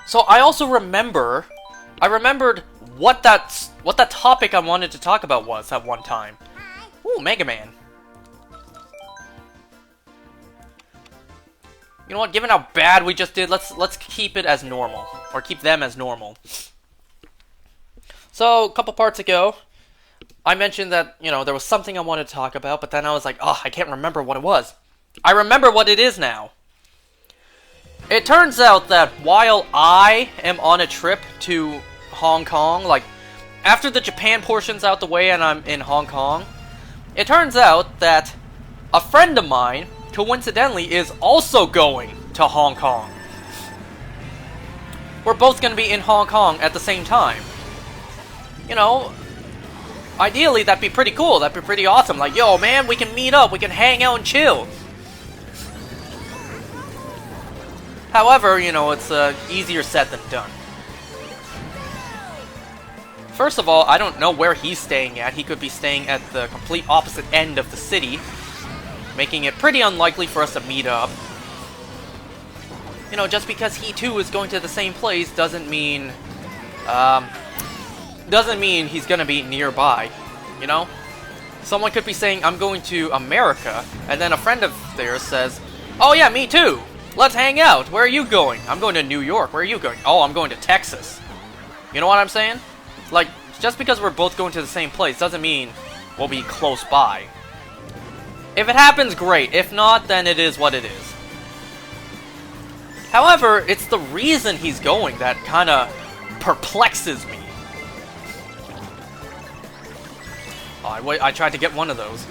So I also remembered what that topic I wanted to talk about was at one time. Ooh, Mega Man. You know what? Given how bad we just did, let's keep it as normal, or keep them as normal. So a couple parts ago, I mentioned that there was something I wanted to talk about, but then I was like, oh, I can't remember what it was. I remember what it is now. It turns out that while I am on a trip to Hong Kong, like, after the Japan portion's out the way and I'm in Hong Kong, it turns out that a friend of mine, coincidentally, is also going to Hong Kong. We're both going to be in Hong Kong at the same time. Ideally, that'd be pretty cool. That'd be pretty awesome. Like, yo, man, we can meet up. We can hang out and chill. However, it's easier said than done. First of all, I don't know where he's staying at. He could be staying at the complete opposite end of the city, making it pretty unlikely for us to meet up. Just because he too is going to the same place doesn't mean he's gonna be nearby, Someone could be saying, I'm going to America, and then a friend of theirs says, oh yeah, me too! Let's hang out! Where are you going? I'm going to New York. Where are you going? Oh, I'm going to Texas. You know what I'm saying? Like, just because we're both going to the same place doesn't mean we'll be close by. If it happens, great. If not, then it is what it is. However, it's the reason he's going that kinda perplexes me. Oh, I tried to get one of those.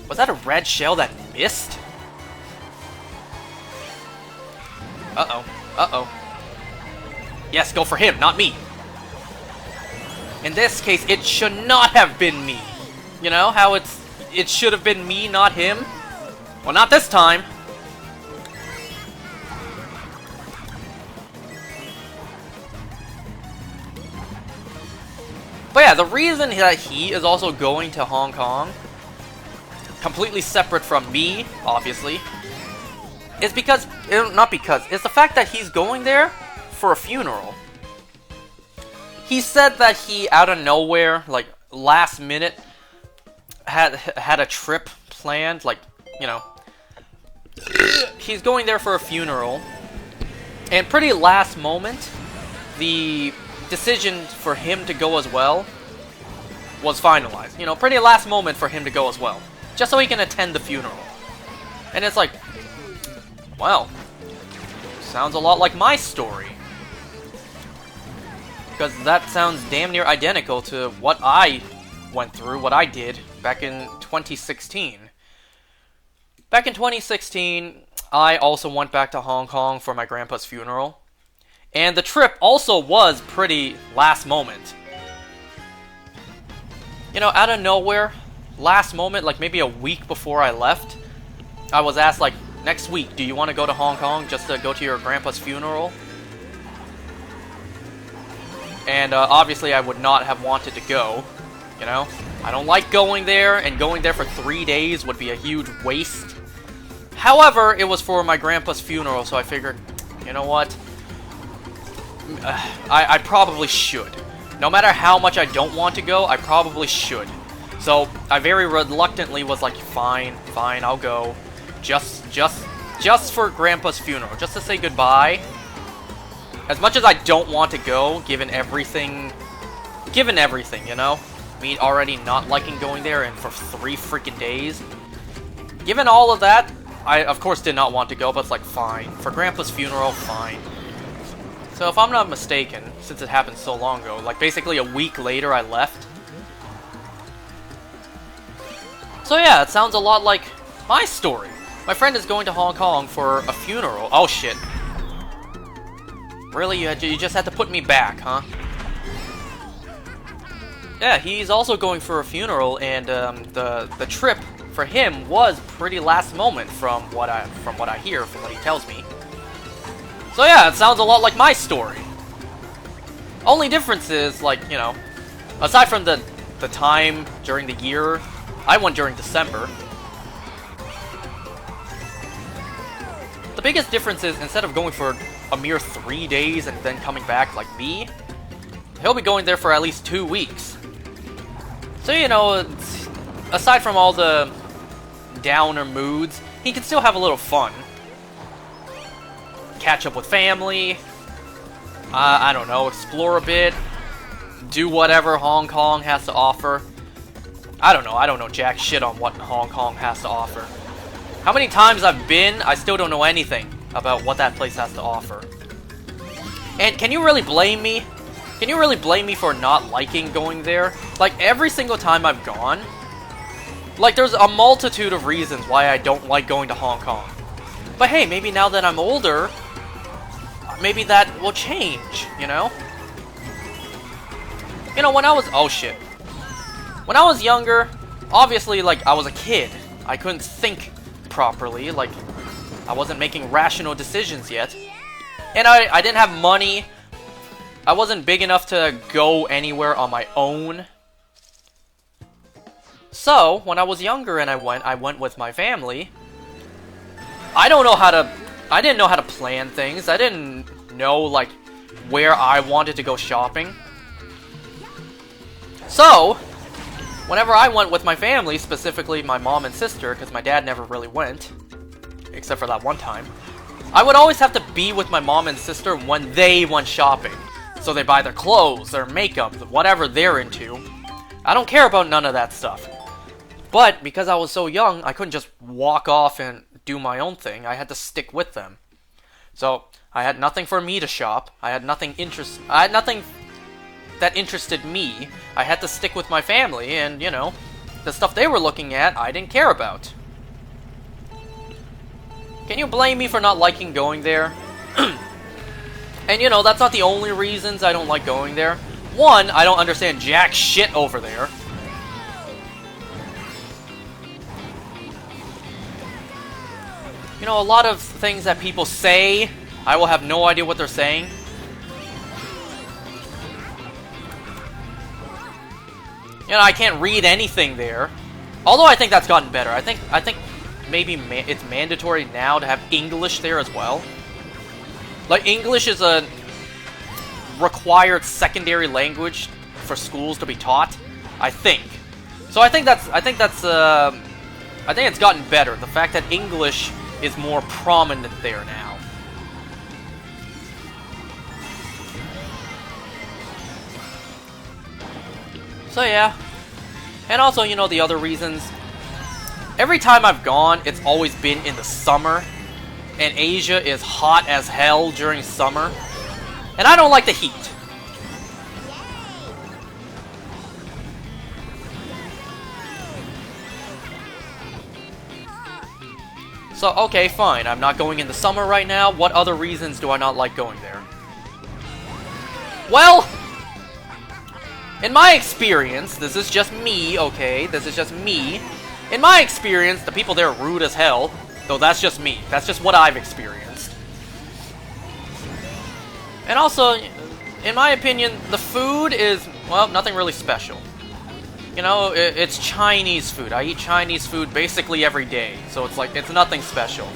Was that a red shell that missed? Uh-oh. Uh-oh. Yes, go for him, not me. In this case, it should not have been me. You know how it should have been me, not him? Well, not this time. But yeah, the reason that he is also going to Hong Kong, completely separate from me, obviously, is because, it's the fact that he's going there for a funeral. He said that he, out of nowhere, like, last minute, had a trip planned, like, he's going there for a funeral, and pretty last moment, the decision for him to go as well was finalized. Pretty last moment for him to go as well, just so he can attend the funeral. And it's like, well, sounds a lot like my story. Because that sounds damn near identical to what I went through, what I did back in 2016. Back in 2016, I also went back to Hong Kong for my grandpa's funeral. And the trip also was pretty last moment. Out of nowhere, last moment, like maybe a week before I left, I was asked, like, next week, do you want to go to Hong Kong just to go to your grandpa's funeral? And obviously I would not have wanted to go, I don't like going there, and going there for 3 days would be a huge waste. However, it was for my grandpa's funeral, so I figured, you know what? I probably should. No matter how much I don't want to go, I probably should. So I very reluctantly was like, fine, I'll go. Just for Grandpa's funeral, just to say goodbye. As much as I don't want to go, given everything, me already not liking going there and for 3 freaking days. Given all of that, I of course did not want to go, but it's like, fine. For Grandpa's funeral, fine. So if I'm not mistaken, since it happened so long ago, like basically a week later I left. So yeah, it sounds a lot like my story. My friend is going to Hong Kong for a funeral. Oh shit. Really? You just had to put me back, huh? Yeah, he's also going for a funeral, and the trip for him was pretty last moment from what I hear, from what he tells me. So yeah, it sounds a lot like my story. Only difference is, like, aside from the time during the year, I went during December. The biggest difference is, instead of going for a mere 3 days and then coming back like me. He'll be going there for at least 2 weeks. So, you know, aside from all the downer moods, he can still have a little fun. Catch up with family. I don't know, explore a bit. Do whatever Hong Kong has to offer. I don't know jack shit on what Hong Kong has to offer. How many times I've been, I still don't know anything about what that place has to offer. And can you really blame me? Can you really blame me for not liking going there? Like, every single time I've gone, like, there's a multitude of reasons why I don't like going to Hong Kong. But hey, maybe now that I'm older, maybe that will change, you know? You know, when I was... oh, shit. When I was younger, obviously, like, I was a kid. I couldn't think properly. Like, I wasn't making rational decisions yet. And I didn't have money. I wasn't big enough to go anywhere on my own. So, when I was younger and I went with my family. I didn't know how to plan things. I didn't know, like, where I wanted to go shopping. So, whenever I went with my family, specifically my mom and sister, because my dad never really went, except for that one time, I would always have to be with my mom and sister when they went shopping. So they buy their clothes, their makeup, whatever they're into. I don't care about none of that stuff. But because I was so young, I couldn't just walk off and do my own thing. I had to stick with them. So I had nothing for me to shop. I had nothing that interested me. I had to stick with my family, and, you know, the stuff they were looking at, I didn't care about. Can you blame me for not liking going there? And, you know, that's not the only reasons I don't like going there. One, I don't understand jack shit over there. You know, a lot of things that people say, I will have no idea what they're saying. You know, I can't read anything there. Although I think that's gotten better. I think maybe it's mandatory now to have English there as well. Like, English is a required secondary language for schools to be taught, I think. So I think it's gotten better. The fact that English is more prominent there now. So yeah. And also, you know, the other reasons. Every time I've gone, it's always been in the summer. And Asia is hot as hell during summer. And I don't like the heat. So, okay, fine. I'm not going in the summer right now. What other reasons do I not like going there? Well, in my experience, this is just me, okay? This is just me. In my experience, the people there are rude as hell. Though that's just me. That's just what I've experienced. And also, in my opinion, the food is, well, nothing really special. You know, it's Chinese food. I eat Chinese food basically every day. So it's like, it's nothing special.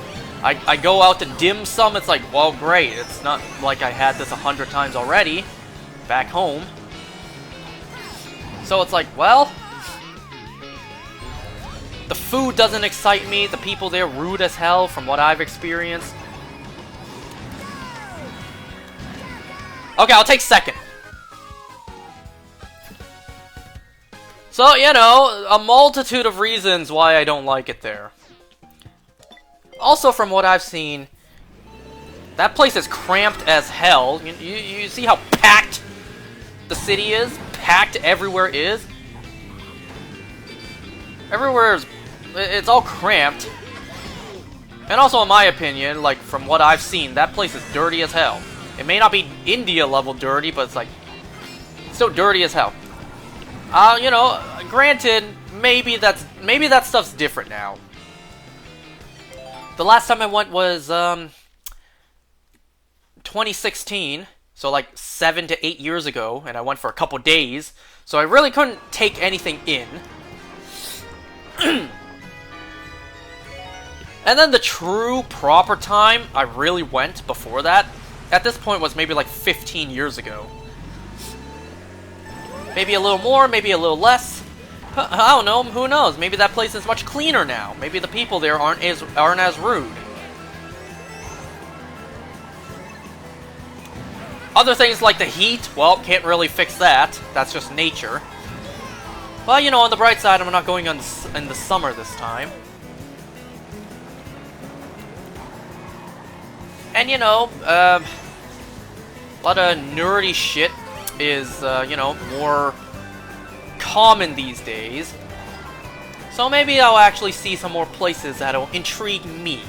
I go out to dim sum, it's like, well, great. It's not like I had this 100 times already back home. So it's like, well, the food doesn't excite me. The people there rude as hell from what I've experienced. Okay, I'll take second. So, you know, a multitude of reasons why I don't like it there. Also, from what I've seen, that place is cramped as hell. You see how packed the city is? Packed everywhere is? Everywhere is... it's all cramped. And also, in my opinion, like, from what I've seen, that place is dirty as hell. It may not be India level dirty, but it's like... it's still dirty as hell. You know, granted, maybe that stuff's different now. The last time I went was, 2016, so like 7 to 8 years ago, and I went for a couple days, so I really couldn't take anything in. And then the true proper time I really went before that at this point was maybe like 15 years ago. Maybe a little more, maybe a little less. I don't know, who knows? Maybe that place is much cleaner now. Maybe the people there aren't as rude. Other things like the heat, well, can't really fix that. That's just nature. But, you know, on the bright side, I'm not going in the summer this time. And, you know, a lot of nerdy shit is, you know, more common these days. So maybe I'll actually see some more places that'll intrigue me.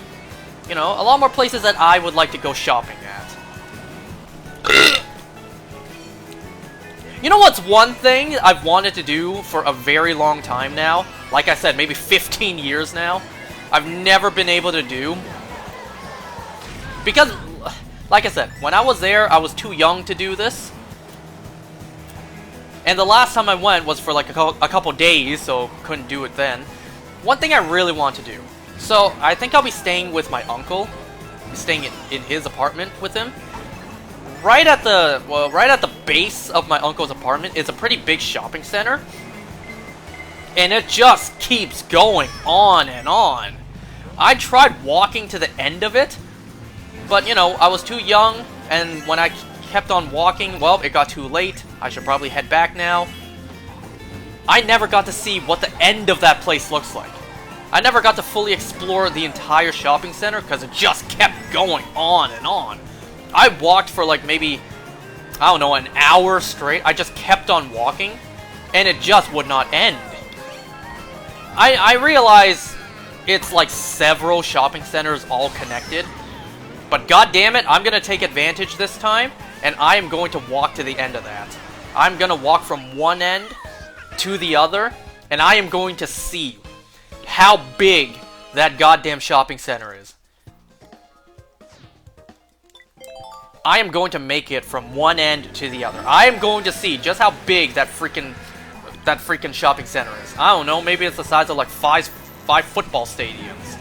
You know, a lot more places that I would like to go shopping at. You know what's one thing I've wanted to do for a very long time now? Like I said, maybe 15 years now. I've never been able to do. Because, like I said, when I was there, I was too young to do this. And the last time I went was for like a couple days, so couldn't do it then. One thing I really want to do. So, I think I'll be staying with my uncle. Staying in his apartment with him. Right at the base of my uncle's apartment is a pretty big shopping center. And it just keeps going on and on. I tried walking to the end of it, but you know, I was too young, and when I kept on walking, well, it got too late. I should probably head back now. I never got to see what the end of that place looks like. I never got to fully explore the entire shopping center because it just kept going on and on. I walked for like maybe, I don't know, an hour straight. I just kept on walking, and it just would not end. I realize it's like several shopping centers all connected, but god damn it, I'm gonna take advantage this time, and I am going to walk to the end of that. I'm gonna walk from one end to the other, and I am going to see how big that goddamn shopping center is. I am going to make it from one end to the other. I am going to see just how big that freaking shopping center is. I don't know, maybe it's the size of like five football stadiums.